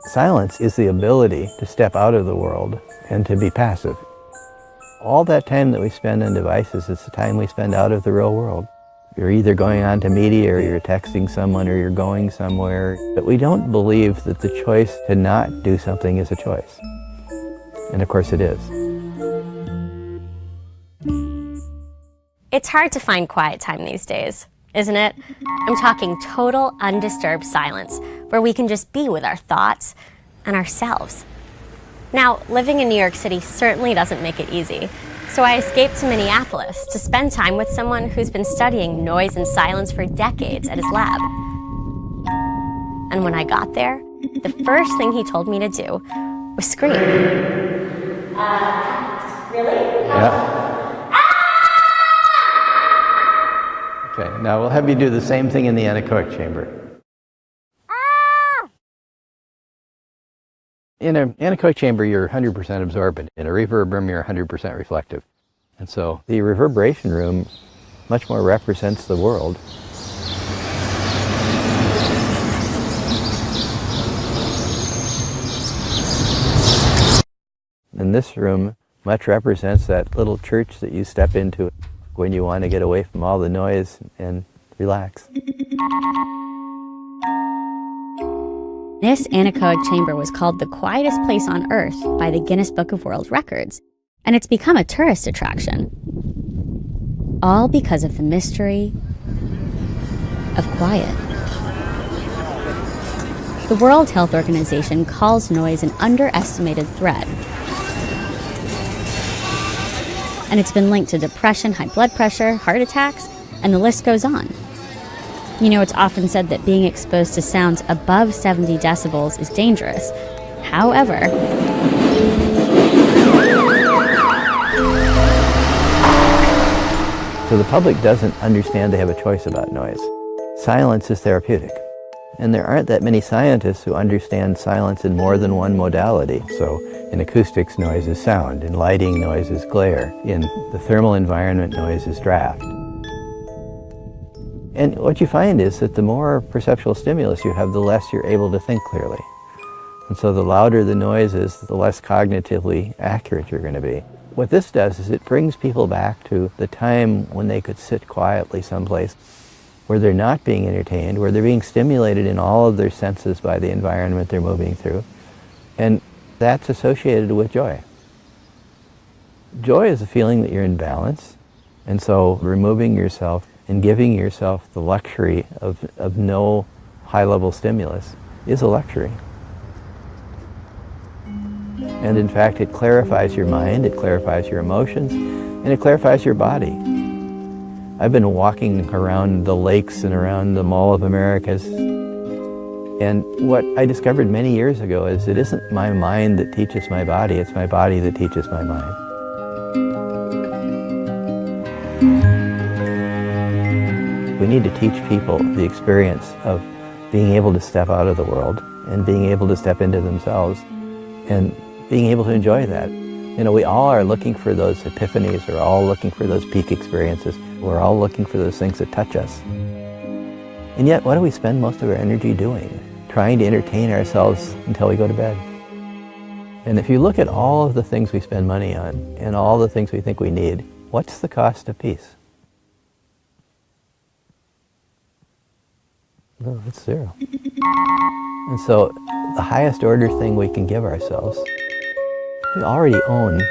Silence is the ability to step out of the world and to be passive. All that time that we spend on devices is the time we spend out of the real world. You're either going on to media, or you're texting someone, or you're going somewhere. But we don't believe that the choice to not do something is a choice. And of course it is. It's hard to find quiet time these days, isn't it? I'm talking total undisturbed silence, where we can just be with our thoughts and ourselves. Now, living in New York City certainly doesn't make it easy, so I escaped to Minneapolis to spend time with someone who's been studying noise and silence for decades at his lab. And when I got there, the first thing he told me to do was scream. Really? Yeah. Okay, now we'll have you do the same thing in the anechoic chamber. In an anechoic chamber, you're 100% absorbent. In a reverb room, you're 100% reflective. And so the reverberation room much more represents the world. And this room much represents that little church that you step into when you want to get away from all the noise and relax. This anechoic chamber was called the quietest place on Earth by the Guinness Book of World Records, and it's become a tourist attraction. All because of the mystery of quiet. The World Health Organization calls noise an underestimated threat, and it's been linked to depression, high blood pressure, heart attacks, and the list goes on. You know, it's often said that being exposed to sounds above 70 decibels is dangerous. However, so the public doesn't understand they have a choice about noise. Silence is therapeutic. And there aren't that many scientists who understand silence in more than one modality. So in acoustics, noise is sound. In lighting, noise is glare. In the thermal environment, noise is draft. And what you find is that the more perceptual stimulus you have, the less you're able to think clearly. And so the louder the noise is, the less cognitively accurate you're going to be. What this does is it brings people back to the time when they could sit quietly someplace where they're not being entertained, where they're being stimulated in all of their senses by the environment they're moving through. And that's associated with joy. Joy is a feeling that you're in balance. And so removing yourself and giving yourself the luxury of no high-level stimulus is a luxury. And in fact, it clarifies your mind, it clarifies your emotions, and it clarifies your body. I've been walking around the lakes and around the Mall of Americas, and what I discovered many years ago is it isn't my mind that teaches my body, it's my body that teaches my mind. We need to teach people the experience of being able to step out of the world and being able to step into themselves and being able to enjoy that. You know, we all are looking for those epiphanies, we're all looking for those peak experiences, we're all looking for those things that touch us. And yet, what do we spend most of our energy doing? Trying to entertain ourselves until we go to bed. And if you look at all of the things we spend money on and all the things we think we need, what's the cost of peace? No, it's zero. And so the highest order thing we can give ourselves, we already own.